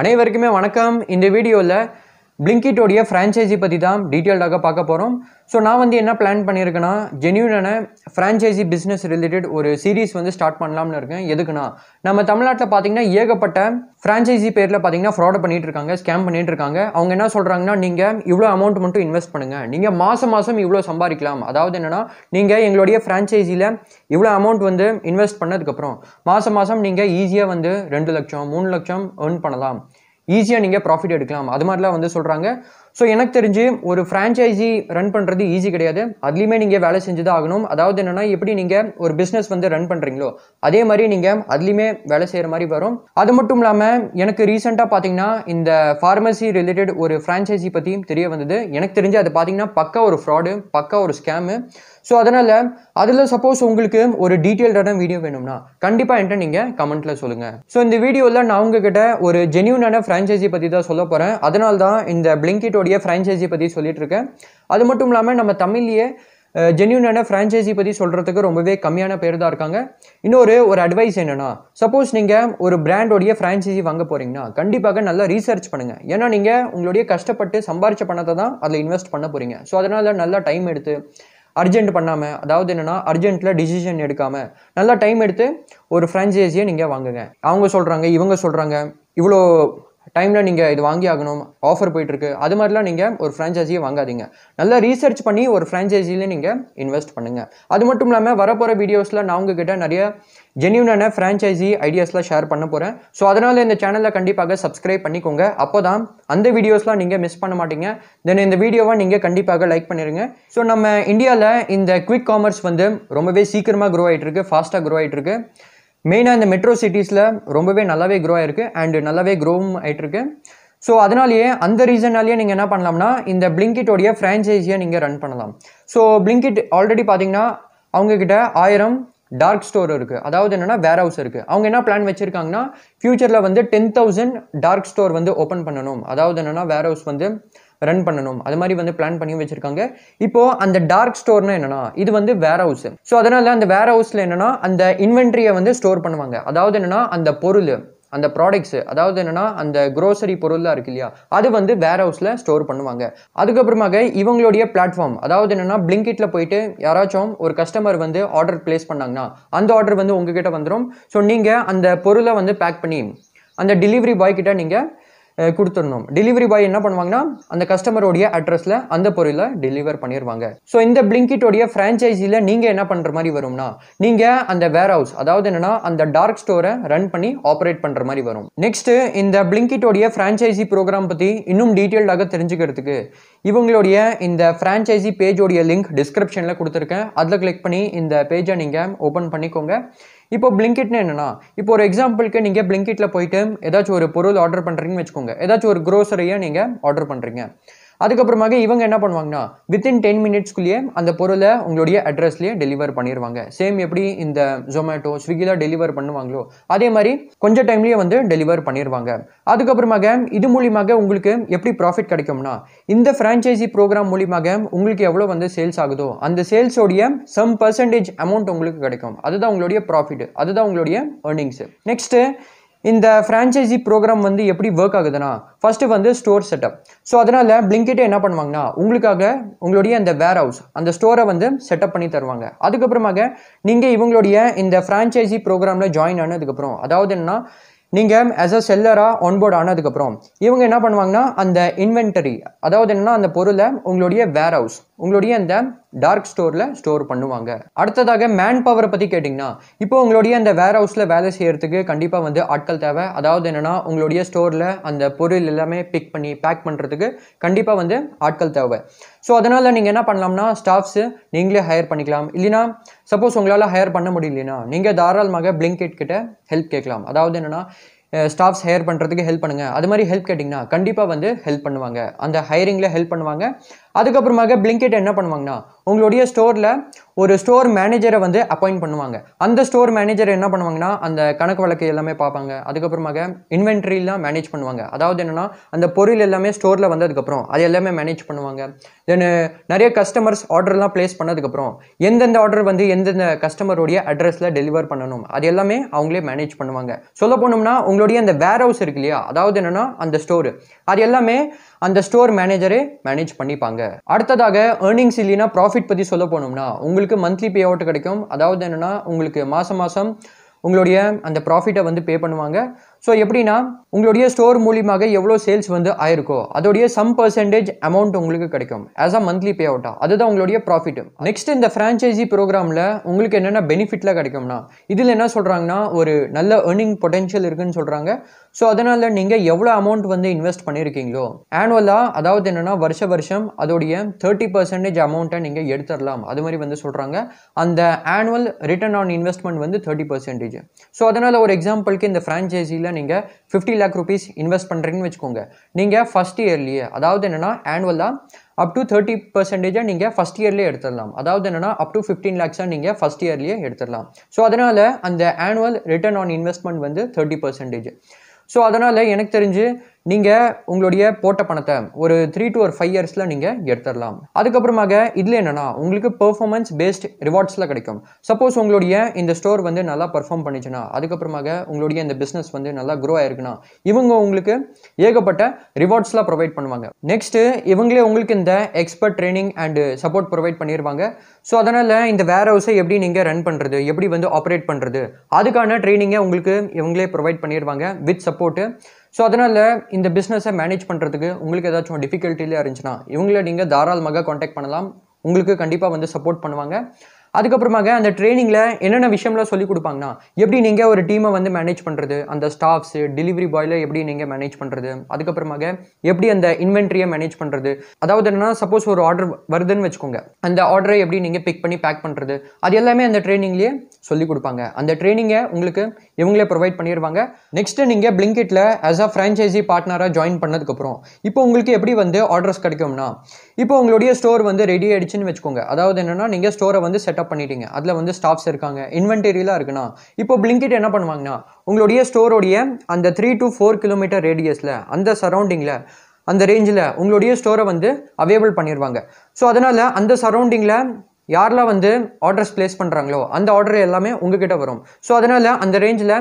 அனைவருக்குமே வணக்கம். இந்த வீடியோவில் Blinkit உடைய ஃப்ரான்ச்சைசி பற்றி தான் டீட்டெயில்டாக பார்க்க போகிறோம். ஸோ நான் வந்து என்ன பிளான் பண்ணியிருக்கேன்னா, ஜென்யூனான ஃப்ரான்ச்சைசி பிஸ்னஸ் ரிலேட்டட் ஒரு சீரீஸ் வந்து ஸ்டார்ட் பண்ணலாம்னு இருக்கேன். எதுக்குன்னா, நம்ம தமிழ்நாட்டில் பார்த்தீங்கன்னா ஏகப்பட்ட ஃப்ரான்ச்சைசி பேரில் பார்த்தீங்கன்னா ஃப்ராட் பண்ணிட்டு இருக்காங்க, ஸ்கேம் பண்ணிட்டு இருக்காங்க. அவங்க என்ன சொல்கிறாங்கன்னா, நீங்கள் இவ்வளோ அமௌண்ட் மட்டும் இன்வெஸ்ட் பண்ணுங்கள், நீங்கள் மாதம் இவ்வளோ சம்பாதிக்கலாம். அதாவது என்னென்னா, நீங்கள் எங்களுடைய ஃப்ரான்ச்சைசியில் இவ்வளோ அமௌண்ட் வந்து இன்வெஸ்ட் பண்ணதுக்கப்புறம் மாதம் நீங்கள் ஈஸியாக வந்து 2 லட்சம் 3 லட்சம் ஏர்ன் பண்ணலாம், ஈஸியாக நீங்கள் ப்ராஃபிட் எடுக்கலாம், அது மாதிரிலாம் வந்து சொல்கிறாங்க. ஸோ எனக்கு தெரிஞ்சு ஒரு ஃப்ரான்ச்சைசி ரன் பண்ணுறது ஈஸி கிடையாது. அதுலேயுமே நீங்கள் வேலை செஞ்சு தான் ஆகணும். அதாவது என்னென்னா, எப்படி நீங்கள் ஒரு பிஸ்னஸ் வந்து ரன் பண்ணுறீங்களோ அதே மாதிரி நீங்கள் அதுலேயுமே வேலை செய்கிற மாதிரி வரும். அது மட்டும் இல்லாமல் எனக்கு ரீசெண்டாக பார்த்தீங்கன்னா இந்த ஃபார்மசி ரிலேட்டட் ஒரு ஃப்ரான்ச்சைசி பற்றி தெரிய வந்தது. எனக்கு தெரிஞ்சு அது பார்த்தீங்கன்னா பக்கா ஒரு ஃப்ராடு, பக்கா ஒரு ஸ்கேமு. ஸோ அதனால் அதில் சப்போஸ் உங்களுக்கு ஒரு டீட்டெயில்டான வீடியோ வேணும்னா கண்டிப்பாக என்கிட்ட நீங்கள் கமெண்ட்டில் சொல்லுங்கள். ஸோ இந்த வீடியோவில் நான் உங்ககிட்ட ஒரு ஜென்யூனான ஃப்ரான்ச்சைசி பற்றி தான் சொல்ல போகிறேன். அதனால தான் இந்த Blinkit உடைய ஃப்ரான்ச்சைசி பற்றி சொல்லிட்டு இருக்கேன். அது மட்டும் இல்லாமல் நம்ம தமிழ்லேயே ஜென்யூனான ஃப்ரான்ச்சைசி பற்றி சொல்கிறதுக்கு ரொம்பவே கம்மியான பேர் தான் இருக்காங்க. ஒரு அட்வைஸ் என்னென்னா, சப்போஸ் நீங்கள் ஒரு பிராண்டோடைய ஃப்ரான்ச்சைசி வாங்க போகிறீங்கன்னா கண்டிப்பாக நல்லா ரீசர்ச் பண்ணுங்கள். ஏன்னா நீங்கள் உங்களுடைய கஷ்டப்பட்டு சம்பாரிச்ச பணத்தை தான் அதில் இன்வெஸ்ட் பண்ண போகிறீங்க. ஸோ அதனால் நல்லா டைம் எடுத்து அர்ஜென்ட் பண்ணாமல், அதாவது என்னென்னா அர்ஜென்ட்டில் டிசிஷன் எடுக்காமல் நல்லா டைம் எடுத்து ஒரு ஃப்ரான்ச்சைஸியை நீங்கள் வாங்குங்க. அவங்க சொல்கிறாங்க, இவங்க சொல்கிறாங்க, இவ்வளோ டைமில் நீங்கள் இது வாங்கி ஆகணும், ஆஃபர் போயிட்டுருக்கு, அது மாதிரிலாம் நீங்கள் ஒரு ஃப்ரான்ச்சைஸியை வாங்காதீங்க. நல்லா ரீசர்ச் பண்ணி ஒரு ஃப்ரான்ச்சைஸியில் நீங்கள் இன்வெஸ்ட் பண்ணுங்கள். அது மட்டும் இல்லாமல் வரப்போகிற வீடியோஸில் நான் உங்ககிட்ட நிறைய ஜென்யூனான ஃப்ரான்ச்சைசி ஐடியாஸ்லாம் ஷேர் பண்ண போகிறேன். ஸோ அதனால் இந்த சேனலில் கண்டிப்பாக சப்ஸ்கிரைப் பண்ணிக்கோங்க. அப்போ தான் அந்த வீடியோஸ்லாம் நீங்கள் மிஸ் பண்ண மாட்டீங்க. தென் இந்த வீடியோவை நீங்கள் கண்டிப்பாக லைக் பண்ணிடுங்க. ஸோ நம்ம இந்தியாவில் இந்த குவிக் காமர்ஸ் வந்து ரொம்பவே சீக்கிரமாக க்ரோ ஆகிட்டுருக்கு, ஃபாஸ்ட்டாக க்ரோ ஆகிட்டுருக்கு. மெயினாக இந்த மெட்ரோ சிட்டிஸில் ரொம்பவே நல்லாவே க்ரோ ஆகிருக்கு அண்ட் நல்லாவே க்ரோவும் ஆகிட்டுருக்கு. ஸோ அதனாலேயே அந்த ரீசனாலேயே நீங்கள் என்ன பண்ணலாம்னா, இந்த Blinkit உடைய ஃப்ரான்ச்சைஸியை நீங்கள் ரன் பண்ணலாம். ஸோ Blinkit ஆல்ரெடி பார்த்தீங்கன்னா அவங்கக்கிட்ட 1000 டார்க் ஸ்டோர் இருக்குது, அதாவது என்னென்னா வேர் ஹவுஸ் இருக்குது. அவங்க என்ன பிளான் வச்சுருக்காங்கன்னா, ஃப்யூச்சரில் வந்து 10,000 டார்க் ஸ்டோர் வந்து ஓப்பன் பண்ணணும், அதாவது என்னென்னா வேர் ஹவுஸ் வந்து ரன் பண்ணணும், அது மாதிரி வந்து பிளான் பண்ணி வச்சுருக்காங்க. இப்போது அந்த டார்க் ஸ்டோர்னா என்னென்னா, இது வந்து வேர் ஹவுஸ். ஸோ அதனால் அந்த வேர் ஹவுஸில் என்னென்னா அந்த இன்வென்ட்ரியை வந்து ஸ்டோர் பண்ணுவாங்க. அதாவது என்னென்னா அந்த பொருள், அந்த ப்ராடக்ட்ஸு, அதாவது என்னென்னா அந்த க்ரோசரி பொருள்லாம் இருக்கு இல்லையா, அது வந்து வேர் ஹவுஸில் ஸ்டோர் பண்ணுவாங்க. அதுக்கப்புறமாக இவங்களுடைய பிளாட்ஃபார்ம், அதாவது என்னென்னா Blinkitல போயிட்டு யாராச்சும் ஒரு கஸ்டமர் வந்து ஆர்டர் பிளேஸ் பண்ணாங்கன்னா அந்த ஆர்டர் வந்து உங்ககிட்ட வந்துடும். ஸோ நீங்கள் அந்த பொருளை வந்து பேக் பண்ணி அந்த டெலிவரி பாய் கிட்ட நீங்கள் கொடுத்துடணும். டெலிவரி பாய் என்ன பண்ணுவாங்கன்னா அந்த கஸ்டமரோடைய அட்ரஸில் அந்த பொருளை டெலிவர் பண்ணிடுவாங்க. ஸோ இந்த Blinkit உடைய ஃப்ரான்ச்சைசியில் நீங்கள் என்ன பண்ணுற மாதிரி வரும்னா, நீங்கள் அந்த வேர் ஹவுஸ், அதாவது என்னென்னா அந்த டார்க் ஸ்டோரை ரன் பண்ணி ஆப்ரேட் பண்ணுற மாதிரி வரும். நெக்ஸ்ட்டு இந்த Blinkit உடைய ஃப்ரான்ச்சைசி ப்ரோக்ராம் பற்றி இன்னும் டீட்டெயில்டாக தெரிஞ்சுக்கிறதுக்கு இவங்களுடைய இந்த ஃப்ரான்ச்சைசி பேஜோடைய லிங்க் டிஸ்கிரிப்ஷனில் கொடுத்துருக்கேன். அதில் கிளிக் பண்ணி இந்த பேஜை நீங்கள் ஓப்பன் பண்ணிக்கோங்க. இப்போ Blinkitனா என்னென்னா, இப்போ ஒரு எக்ஸாம்பிளுக்கு நீங்கள் Blinkitல போயிட்டு ஏதாச்சும் ஒரு பொருள் ஆர்டர் பண்ணுறீங்கன்னு வச்சுக்கோங்க. ஏதாச்சும் ஒரு க்ரோசரியை நீங்கள் ஆர்டர் பண்ணுறீங்க. அதுக்கப்புறமாக இவங்க என்ன பண்ணுவாங்கன்னா வித்தின் 10 மினிட்ஸ்க்குள்ளேயே அந்த பொருளை உங்களுடைய அட்ரஸ்லேயே டெலிவர் பண்ணிடுவாங்க. சேம் எப்படி இந்த ஜொமேட்டோ, ஸ்விக்கியில் டெலிவர் பண்ணுவாங்களோ அதே மாதிரி கொஞ்சம் டைம்லேயே வந்து டெலிவர் பண்ணிடுவாங்க. அதுக்கப்புறமாக இது மூலியமாக உங்களுக்கு எப்படி ப்ராஃபிட் கிடைக்கும்னா, இந்த ஃப்ரான்ச்சைசி ப்ரோக்ராம் மூலியமாக உங்களுக்கு எவ்வளோ வந்து சேல்ஸ் ஆகுதோ அந்த சேல்ஸோடைய சம் பர்சன்டேஜ் அமௌண்ட் உங்களுக்கு கிடைக்கும். அதுதான் உங்களுடைய ப்ராஃபிட், அதுதான் உங்களுடைய ஏர்னிங்ஸு. நெக்ஸ்ட்டு இந்த ஃப்ரான்ச்சைசி ப்ரோக்ராம் வந்து எப்படி ஒர்க் ஆகுதுன்னா, ஃபஸ்ட்டு வந்து ஸ்டோர் செட்டப். ஸோ அதனால் Blinkit என்ன பண்ணுவாங்கன்னா உங்களுக்காக உங்களுடைய அந்த வேர் ஹவுஸ், அந்த ஸ்டோரை வந்து செட்டப் பண்ணி தருவாங்க. அதுக்கப்புறமாக நீங்கள் இவங்களுடைய இந்த ஃப்ரான்ச்சைசி ப்ரோக்ராமில் ஜாயின் ஆனதுக்கப்புறம், அதாவது என்னன்னா நீங்கள் ஆஸ் அ செல்லராக ஆன்போர்ட் ஆனதுக்கப்புறம் இவங்க என்ன பண்ணுவாங்கன்னா அந்த இன்வென்டரி, அதாவது என்னென்னா அந்த பொருளை உங்களுடைய வேர் ஹவுஸ், உங்களுடைய அந்த டார்க் ஸ்டோரில் ஸ்டோர் பண்ணுவாங்க. அடுத்ததாக மேன் பவரை பற்றி கேட்டிங்கன்னா, இப்போ உங்களுடைய அந்த வேர் ஹவுஸில் வேலை செய்கிறதுக்கு கண்டிப்பாக வந்து ஆட்கள் தேவை. அதாவது என்னென்னா உங்களுடைய ஸ்டோரில் அந்த பொருள் எல்லாமே பிக் பண்ணி பேக் பண்ணுறதுக்கு கண்டிப்பாக வந்து ஆட்கள் தேவை. ஸோ அதனால் நீங்கள் என்ன பண்ணலாம்னா ஸ்டாஃப்ஸு நீங்களே ஹையர் பண்ணிக்கலாம். இல்லைனா சப்போஸ் உங்களால் ஹையர் பண்ண முடியலனா நீங்கள் தாராளமாக Blinkit கிட்ட ஹெல்ப் கேட்கலாம். அதாவது என்னென்னா ஸ்டாஃப்ஸ் ஹையர் பண்ணுறதுக்கு ஹெல்ப் பண்ணுங்கள், அது மாதிரி ஹெல்ப் கேட்டிங்கன்னா கண்டிப்பாக வந்து ஹெல்ப் பண்ணுவாங்க, அந்த ஹையரிங்கில் ஹெல்ப் பண்ணுவாங்க. அதுக்கப்புறமாக பிளிங்கிட் என்ன பண்ணுவாங்கன்னா உங்களுடைய ஸ்டோரில் ஒரு ஸ்டோர் மேனேஜரை வந்து அப்பாயிண்ட் பண்ணுவாங்க. அந்த ஸ்டோர் மேனேஜர் என்ன பண்ணுவாங்கன்னா அந்த கணக்கு வழக்கு எல்லாமே பார்ப்பாங்க. அதுக்கப்புறமாக இன்வென்ட்ரிலாம் மேனேஜ் பண்ணுவாங்க. அதாவது என்னன்னா அந்த பொருள் எல்லாமே ஸ்டோரில் வந்ததுக்கப்புறம் அது எல்லாமே மேனேஜ் பண்ணுவாங்க. தென் நிறைய கஸ்டமர்ஸ் ஆர்டர்லாம் பிளேஸ் பண்ணதுக்கப்புறம் எந்தெந்த ஆர்டர் வந்து எந்தெந்த கஸ்டமருடைய அட்ரஸில் டெலிவர் பண்ணணும் அது எல்லாமே அவங்களே மேனேஜ் பண்ணுவாங்க. சொல்ல போனோம்னா உங்களுடைய அந்த வேர் ஹவுஸ் இருக்கு இல்லையா, அதாவது என்னன்னா அந்த ஸ்டோரு அது எல்லாமே அந்த ஸ்டோர் மேனேஜரே மேனேஜ் பண்ணிப்பாங்க. அடுத்ததாக ஏர்னிங்ஸ் இல்லைன்னா ப்ராஃபிட் பற்றி சொல்ல போனோம்னா உங்களுக்கு மந்த்லி பே அவுட் கிடைக்கும். அதாவது என்னன்னா உங்களுக்கு மாதம் மாதம் உங்களுடைய அந்த ப்ராஃபிட்டை வந்து பே பண்ணுவாங்க. ஸோ எப்படின்னா உங்களுடைய ஸ்டோர் மூலியமாக எவ்வளோ சேல்ஸ் வந்து ஆயிருக்கோ அதோடைய சம் பர்சன்டேஜ் அமௌண்ட் உங்களுக்கு கிடைக்கும் ஆஸ் அ மந்த்லி பே அவுட்டா. அதுதான் உங்களுடைய ப்ராஃபிட். நெக்ஸ்ட் இந்த ஃப்ரான்ச்சைசி ப்ரோக்ராமில் உங்களுக்கு என்னென்ன பெனிஃபிட்லாம் கிடைக்கும்னா இதில் என்ன சொல்கிறாங்கன்னா ஒரு நல்ல ஏர்னிங் பொட்டென்ஷியல் இருக்குன்னு சொல்கிறாங்க. ஸோ அதனால் நீங்கள் எவ்வளோ அமௌண்ட் வந்து இன்வெஸ்ட் பண்ணியிருக்கீங்களோ ஆனுவலாக, அதாவது என்னென்னா வருஷம் அதோடைய 30% அமௌண்ட்டை நீங்கள் எடுத்துடலாம் அது மாதிரி வந்து சொல்கிறாங்க. அந்த ஆனுவல் ரிட்டர்ன் ஆன் இன்வெஸ்ட்மெண்ட் வந்து 30%. ஸோ அதனால் ஒரு எக்ஸாம்பிளுக்கு இந்த ஃப்ரான்ச்சைசியில் நீங்கள் 50 lakh rupees இன்வெஸ்ட் பண்ணுறீங்கன்னு வச்சுக்கோங்க. நீங்கள் ஃபர்ஸ்ட் இயர்லேயே, அதாவது என்னென்னா ஆனுவலாக அப் டு 30% நீங்கள் ஃபர்ஸ்ட் இயர்லேயே எடுத்துடலாம். அதாவது என்னென்னா அப் டு 15 lakhs நீங்கள் ஃபர்ஸ்ட் இயர்லேயே எடுத்துடலாம். ஸோ அதனால் அந்த ஆனுவல் ரிட்டர்ன் ஆன் இன்வெஸ்ட்மெண்ட் வந்து 30%. ஸோ அதனால் எனக்கு தெரிஞ்சு நீங்கள் உங்களுடைய போட்ட பணத்தை ஒரு 3 to 5 yearsல நீங்கள் எடுத்துடலாம். அதுக்கப்புறமாக இதில் என்னென்னா உங்களுக்கு பெர்ஃபார்மன்ஸ் பேஸ்ட் ரிவார்ட்ஸில் கிடைக்கும். சப்போஸ் உங்களுடைய இந்த ஸ்டோர் வந்து நல்லா பர்ஃபார்ம் பண்ணிச்சுன்னா, அதுக்கப்புறமாக உங்களுடைய இந்த பிஸ்னஸ் வந்து நல்லா க்ரோ ஆயிருக்குன்னா இவங்க உங்களுக்கு ஏகப்பட்ட ரிவார்ட்ஸ்லாம் ப்ரொவைட் பண்ணுவாங்க. நெக்ஸ்ட்டு இவங்களே உங்களுக்கு இந்த expert training and support provide பண்ணிடுவாங்க. ஸோ அதனால் இந்த வேர் ஹவுஸை எப்படி நீங்கள் ரன் பண்ணுறது, எப்படி வந்து ஆப்ரேட் பண்ணுறது அதுக்கான ட்ரைனிங்கை உங்களுக்கு இவங்களே ப்ரொவைட் பண்ணிடுவாங்க வித் சப்போர்ட்டு. ஸோ அதனால் இந்த பிஸ்னஸை மேனேஜ் பண்ணுறதுக்கு உங்களுக்கு ஏதாச்சும் டிஃபிகல்ட்டிலே இருந்துச்சுன்னா இவங்கள நீங்கள் தாராளமாக காண்டாக்ட் பண்ணலாம். உங்களுக்கு கண்டிப்பாக வந்து சப்போர்ட் பண்ணுவாங்க. அதுக்கப்புறமாக அந்த ட்ரைனிங்கில் என்னென்ன விஷயம்லாம் சொல்லிக் கொடுப்பாங்கன்னா எப்படி நீங்கள் ஒரு டீமை வந்து மேனேஜ் பண்ணுறது, அந்த ஸ்டாஃப்ஸு டெலிவரி பாயில் எப்படி நீங்கள் மேனேஜ் பண்ணுறது, அதுக்கப்புறமாக எப்படி அந்த இன்வென்ட்ரியை மேனேஜ் பண்ணுறது, அதாவது என்னன்னா சப்போஸ் ஒரு ஆர்டர் வருதுன்னு வச்சுக்கோங்க, அந்த ஆர்டரை எப்படி நீங்கள் பிக் பண்ணி பேக் பண்ணுறது அது எல்லாமே அந்த ட்ரைனிங்லேயே சொல்லிக் கொடுப்பாங்க. அந்த ட்ரைனிங்கை உங்களுக்கு இவங்களே ப்ரொவைட் பண்ணிடுவாங்க. நெக்ஸ்ட்டு நீங்கள் பிளிங்கிட்டில் ஆஸ் அ ஃப்ரான்ச்சைசி பார்ட்னராக ஜாயின் பண்ணதுக்கப்புறம் இப்போ உங்களுக்கு எப்படி வந்து ஆர்டர்ஸ் கிடைக்கும்னா, இப்போ உங்களுடைய ஸ்டோர் வந்து ரெடி ஆயிடுச்சுன்னு வச்சுக்கோங்க. அதாவது என்னன்னா நீங்கள் ஸ்டோரை வந்து செட்டப் பண்ணிட்டீங்க, அதில் வந்து ஸ்டாஃப்ஸ் இருக்காங்க, இன்வென்டரிலாம் இருக்குன்னா இப்போ பிளிங்கிட் என்ன பண்ணுவாங்கன்னா உங்களுடைய ஸ்டோரோடைய அந்த 3 to 4 kilometer ரேடியஸில் அந்த சரௌண்டிங்கில் அந்த ரேஞ்சில் உங்களுடைய ஸ்டோரை வந்து அவைலபிள் பண்ணிடுவாங்க. ஸோ அதனால் அந்த சரௌண்டிங்கில் யாரெல்லாம் வந்து ஆர்டர்ஸ் பிளேஸ் பண்ணுறாங்களோ அந்த ஆர்டர் எல்லாமே உங்ககிட்ட வரும். ஸோ அதனால் அந்த ரேஞ்சில்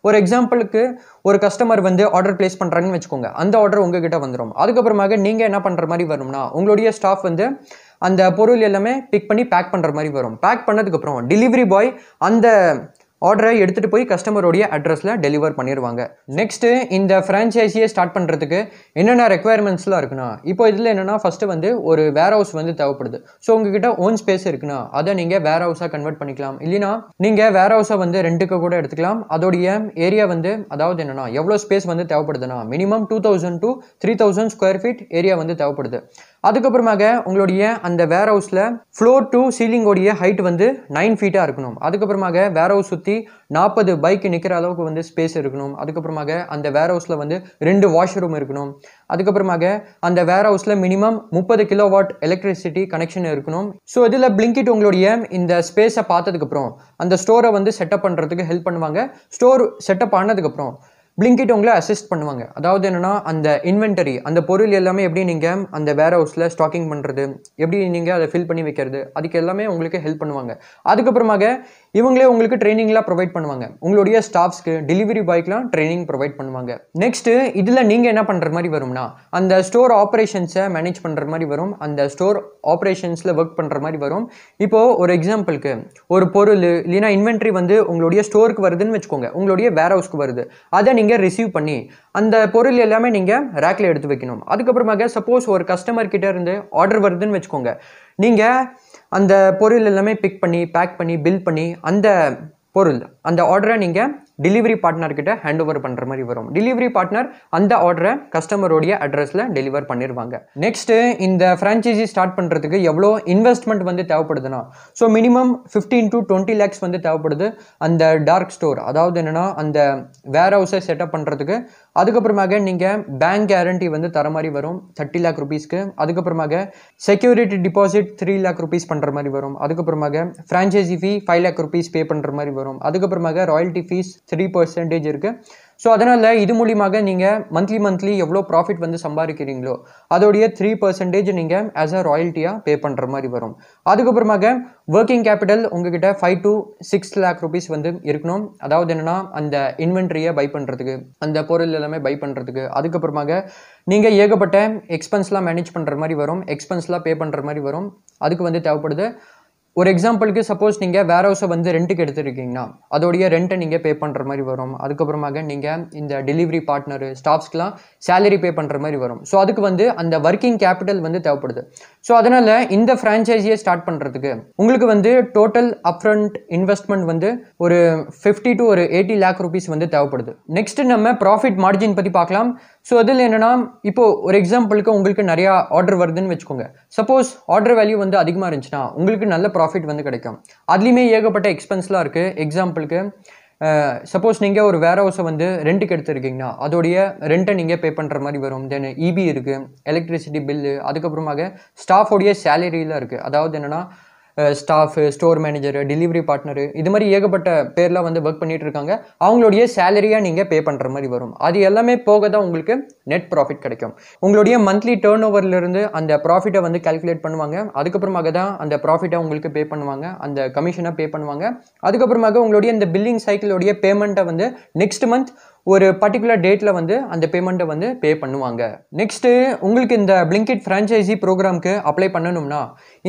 ஒரு எக்ஸாம்பிளுக்கு ஒரு கஸ்டமர் வந்து ஆர்டர் பிளேஸ் பண்ணுறாங்கன்னு வச்சுக்கோங்க, அந்த ஆர்டர் உங்ககிட்ட வந்துடும். அதுக்கப்புறமாக நீங்கள் என்ன பண்ணுற மாதிரி வரும்னா உங்களுடைய ஸ்டாஃப் வந்து அந்த பொருள் எல்லாமே பிக் பண்ணி பேக் பண்ணுற மாதிரி வரும். பேக் பண்ணதுக்கப்புறம் டெலிவரி பாய் அந்த ஆர்டரை எடுத்துகிட்டு போய் கஸ்டமருடைய அட்ரஸில் டெலிவர் பண்ணிடுவாங்க. நெக்ஸ்ட்டு இந்த ஃப்ரான்ச்சைஸியை ஸ்டார்ட் பண்ணுறதுக்கு என்னென்ன ரெக்குயர்மெண்ட்ஸ்லாம் இருக்குன்னா இப்போ இதில் என்னென்னா ஃபஸ்ட்டு வந்து ஒரு வேர் ஹவுஸ் வந்து தேவைப்படுது. ஸோ உங்ககிட்ட ஓன் ஸ்பேஸ் இருக்குன்னா அதை நீங்கள் வேர் ஹவுஸாக கன்வெர்ட் பண்ணிக்கலாம். இல்லைனா நீங்கள் வேர் ஹவுஸை வந்து ரெண்டுக்கு கூட எடுத்துக்கலாம். அதோடைய ஏரியா வந்து அதாவது என்னென்னா எவ்வளோ ஸ்பேஸ் வந்து தேவைப்படுதுன்னா minimum 2000 to 3000 square feet area வந்து தேவைப்படுது. அதுக்கப்புறமாக உங்களுடைய அந்த வேர் ஹவுஸில் ஃப்ளோர் டு சீலிங்கோடைய ஹைட் வந்து 9 feet இருக்கணும். அதுக்கப்புறமாக வேர் ஹவுஸ் சுற்றி 40 பைக் நிற்கிற அளவுக்கு வந்து ஸ்பேஸ் இருக்கணும். அதுக்கப்புறமாக அந்த வேர் ஹவுஸில் வந்து 2 வாஷ்ரூம் இருக்கணும். அதுக்கப்புறமாக அந்த வேர் ஹவுஸில் மினிமம் 30 kilowatt எலக்ட்ரிசிட்டி கனெக்ஷன் இருக்கணும். ஸோ இதில் பிளிங்கிட் உங்களுடைய இந்த ஸ்பேஸை பார்த்ததுக்கப்புறம் அந்த ஸ்டோரை வந்து செட்டப் பண்ணுறதுக்கு ஹெல்ப் பண்ணுவாங்க. ஸ்டோர் செட்டப் ஆனதுக்கப்புறம் பிளிங்கிட் உங்களை அசிஸ்ட் பண்ணுவாங்க. அதாவது என்னென்னா அந்த இன்வென்டரி அந்த பொருள் எல்லாமே எப்படி நீங்கள் அந்த வேர் ஹவுஸில் ஸ்டாக்கிங் பண்ணுறது, எப்படி நீங்கள் அதை ஃபில் பண்ணி வைக்கிறது அதுக்கு எல்லாமே உங்களுக்கு ஹெல்ப் பண்ணுவாங்க. அதுக்கப்புறமாக இவங்களே உங்களுக்கு ட்ரைனிங்லாம் ப்ரொவைட் பண்ணுவாங்க. உங்களுடைய ஸ்டாஃப்ஸ்க்கு டெலிவரி பாய்க்கெலாம் ட்ரைனிங் ப்ரொவைட் பண்ணுவாங்க. நெக்ஸ்ட்டு இதில் நீங்கள் என்ன பண்ணுற மாதிரி வரும்னா அந்த ஸ்டோர் ஆப்ரேஷன்ஸை மேனேஜ் பண்ணுற மாதிரி வரும். அந்த ஸ்டோர் ஆப்ரேஷன்ஸில் ஒர்க் பண்ணுற மாதிரி வரும். இப்போது ஒரு எக்ஸாம்பிளுக்கு ஒரு பொருள் இல்லைனா இன்வென்ட்ரி வந்து உங்களுடைய ஸ்டோருக்கு வருதுன்னு வச்சுக்கோங்க, உங்களுடைய வேர் ஹவுஸ்க்கு வருது, அதை நீங்கள் ரிசீவ் பண்ணி அந்த பொருள் எல்லாமே நீங்கள் ரேக்கில் எடுத்து வைக்கணும். அதுக்கப்புறமாக சப்போஸ் ஒரு கஸ்டமர் கிட்ட இருந்து ஆர்டர் வருதுன்னு வச்சுக்கோங்க, நீங்கள் அந்த பொருள் எல்லாமே பிக் பண்ணி பேக் பண்ணி பில் பண்ணி அந்த பொருள் அந்த ஆர்டரை நீங்கள் டெலிவரி பார்ட்னர்கிட்ட ஹேண்ட் ஓவர் பண்ணுற மாதிரி வரும். டெலிவரி பார்ட்னர் அந்த ஆர்டரை கஸ்டமருடைய அட்ரஸில் டெலிவர் பண்ணிடுவாங்க. நெக்ஸ்ட்டு இந்த ஃப்ரான்ச்சைசி ஸ்டார்ட் பண்ணுறதுக்கு எவ்வளோ இன்வெஸ்ட்மெண்ட் வந்து தேவைப்படுதுன்னா ஸோ மினிமம் 15 to 20 lakhs வந்து தேவைப்படுது அந்த டார்க் ஸ்டோர், அதாவது என்னென்னா அந்த வேர் ஹவுஸை செட்டப் பண்ணுறதுக்கு அதுக்கப்புறமாக நீங்கள் பேங்க் கேரண்டி வந்து தர மாதிரி வரும் 30 lakh rupeesக்கு. அதுக்கப்புறமாக செக்யூரிட்டி டிபாசிட் 3 lakh rupees பண்ணுற மாதிரி வரும். அதுக்கப்புறமாக ஃப்ரான்ச்சைசி ஃபீ 5 lakh rupees பே பண்ணுற மாதிரி வரும். அதுக்கப்புறமாக ராயல்ட்டி ஃபீஸ் 3% இருக்குது. ஸோ அதனால் இது மூலியமாக நீங்கள் மந்த்லி எவ்வளோ ப்ராஃபிட் வந்து சம்பாதிக்கிறீங்களோ அதோடைய 3% நீங்கள் ஆஸ் அ ராயல்ட்டியாக பே பண்ணுற மாதிரி வரும். அதுக்கப்புறமாக ஒர்க்கிங் கேபிட்டல் உங்ககிட்ட 5 to 6 lakh rupees வந்து இருக்கணும். அதாவது என்னென்னா அந்த இன்வென்ட்ரியை பை பண்ணுறதுக்கு, அந்த பொருள் எல்லாமே பை பண்ணுறதுக்கு. அதுக்கப்புறமாக நீங்கள் ஏகப்பட்ட எக்ஸ்பென்ஸ்லாம் மேனேஜ் பண்ணுற மாதிரி வரும், எக்ஸ்பென்ஸ்லாம் பே பண்ணுற மாதிரி வரும். அதுக்கு வந்து தேவைப்படுது. ஒரு எக்ஸாம்பிளுக்கு சப்போஸ் நீங்கள் வேர் ஹவுஸை வந்து ரெண்ட்டுக்கு எடுத்துருக்கீங்கன்னா அதோடைய ரெண்ட்டை நீங்கள் பே பண்ணுற மாதிரி வரும். அதுக்கப்புறமாக நீங்கள் இந்த டெலிவரி பார்ட்னரு ஸ்டாஃப்ஸ்க்கெலாம் சேலரி பே பண்ணுற மாதிரி வரும். ஸோ அதுக்கு வந்து அந்த ஒர்க்கிங் கேபிட்டல் வந்து தேவைப்படுது. ஸோ அதனால் இந்த ஃப்ரான்ச்சைஸியை ஸ்டார்ட் பண்ணுறதுக்கு உங்களுக்கு வந்து டோட்டல் அப்ஃப்ரண்ட் இன்வெஸ்ட்மெண்ட் வந்து ஒரு 50 to 80 lakh rupees வந்து தேவைப்படுது. நெக்ஸ்ட் நம்ம ப்ராஃபிட் மார்ஜின் பற்றி பார்க்கலாம். ஸோ அதில் என்னென்னா இப்போது ஒரு எக்ஸாம்பிளுக்கு உங்களுக்கு நிறையா ஆர்டர் வருதுன்னு வச்சுக்கோங்க. சப்போஸ் ஆர்டர் வேல்யூ வந்து அதிகமாக இருந்துச்சுன்னா உங்களுக்கு நல்ல ப்ராஃபிட் வந்து கிடைக்கும். அதுலேயுமே ஏகப்பட்ட எக்ஸ்பென்ஸ்லாம் இருக்குது. எக்ஸாம்பிளுக்கு சப்போஸ் நீங்கள் ஒரு வேர் ஹவுஸை வந்து ரெண்ட்டுக்கு எடுத்துருக்கீங்கன்னா அதோடைய ரெண்ட்டை நீங்கள் பே பண்ணுற மாதிரி வரும். தென் இபி இருக்குது, எலக்ட்ரிசிட்டி பில்லு, அதுக்கப்புறமாக ஸ்டாஃபோடைய சேலரிலாம் இருக்குது. அதாவது என்னென்னா staff, store manager, delivery partner, இது மாதிரி ஏகப்பட்ட பேர்லாம் வந்து ஒர்க் பண்ணிட்டு இருக்காங்க. அவங்களுடைய சேலரியாக நீங்கள் பே பண்ணுற மாதிரி வரும். அது எல்லாமே போக தான் உங்களுக்கு நெட் ப்ராஃபிட் கிடைக்கும். உங்களுடைய மந்த்லி டேர்ன் ஓவர்லேருந்து அந்த ப்ராஃபிட்டை வந்து கால்குலேட் பண்ணுவாங்க. அதுக்கப்புறமாக தான் அந்த ப்ராஃபிட்டை உங்களுக்கு பே பண்ணுவாங்க, அந்த கமிஷனை பே பண்ணுவாங்க. அதுக்கப்புறமாக உங்களுடைய இந்த பில்லிங் சைக்கிளோடைய பேமெண்ட்டை வந்து நெக்ஸ்ட் மந்த் ஒரு பர்டிகுலர் டேட்டில் வந்து அந்த பேமெண்ட்டை வந்து பே பண்ணுவாங்க. நெக்ஸ்ட்டு உங்களுக்கு இந்த பிளிங்கிட் ஃப்ரான்ச்சைசி ப்ரோக்ராம்க்கு அப்ளை பண்ணணும்னா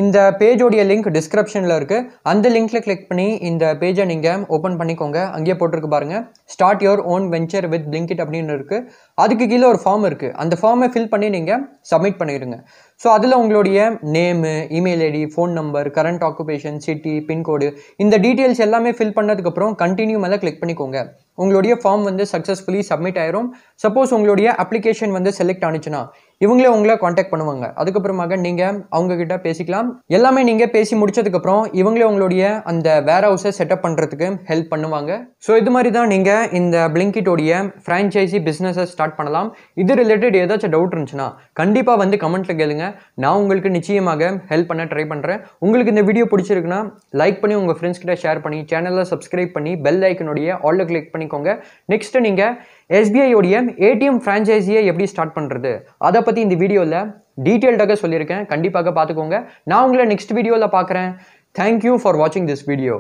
இந்த பேஜோடைய லிங்க் டிஸ்கிரிப்ஷனில் இருக்குது. அந்த லிங்க்கில் கிளிக் பண்ணி இந்த பேஜை நீங்கள் ஓப்பன் பண்ணிக்கோங்க. அங்கேயே போட்டிருக்கு பாருங்கள், start your own venture with Blinkit அப்படின்னு இருக்குது. அதுக்கு கீழே ஒரு ஃபார்ம் இருக்குது. அந்த ஃபார்மை ஃபில் பண்ணி நீங்கள் சப்மிட் பண்ணிடுங்க. ஸோ அதில் உங்களுடைய name, email ID, phone number, current occupation, city, pincode, இந்த டீட்டெயில்ஸ் எல்லாமே ஃபில் பண்ணதுக்கப்புறம் கண்டினியூ மேலே கிளிக் பண்ணிக்கோங்க. உங்களுடைய ஃபார்ம் வந்து சக்ஸஸ்ஃபுல்லி சப்மிட் ஆயிரும். சப்போஸ் உங்களுடைய அப்ளிகேஷன் வந்து செலக்ட் ஆனிச்சுன்னா இவங்களே உங்களை காண்டாக்ட் பண்ணுவாங்க. அதுக்கப்புறமாக நீங்கள் அவங்கக்கிட்ட பேசிக்கலாம். எல்லாமே நீங்கள் பேசி முடிச்சதுக்கப்புறம் இவங்களே உங்களுடைய அந்த வேர் ஹவுஸை செட்டப் பண்ணுறதுக்கு ஹெல்ப் பண்ணுவாங்க. ஸோ இது மாதிரி தான் நீங்கள் இந்த பிளிங்கிட்டோடைய ஃப்ரான்ச்சைசி பிஸ்னஸை ஸ்டார்ட் பண்ணலாம். இது ரிலேட்டட் ஏதாச்சும் டவுட் இருந்துச்சுன்னா கண்டிப்பாக வந்து கமெண்ட்டில் கேளுங்க. நான் உங்களுக்கு நிச்சயமாக ஹெல்ப் பண்ண ட்ரை பண்ணுறேன். உங்களுக்கு இந்த வீடியோ பிடிச்சிருக்குன்னா லைக் பண்ணி உங்கள் ஃப்ரெண்ட்ஸ் கிட்ட ஷேர் பண்ணி சேனலில் சப்ஸ்கிரைப் பண்ணி பெல் ஐக்கனுடைய ஆல்ல கிளிக் பண்ணிக்கோங்க. நெக்ஸ்ட்டு நீங்கள் SBI உடைய ATM ஃப்ரான்ச்சைஸியை எப்படி ஸ்டார்ட் பண்ணுறது அதை பற்றி இந்த வீடியோவில் டீட்டெயில்டாக சொல்லியிருக்கேன். கண்டிப்பாக பார்த்துக்கோங்க. நான் உங்களை நெக்ஸ்ட் வீடியோவில் பார்க்குறேன். தேங்க்யூ ஃபார் வாட்சிங் திஸ் வீடியோ.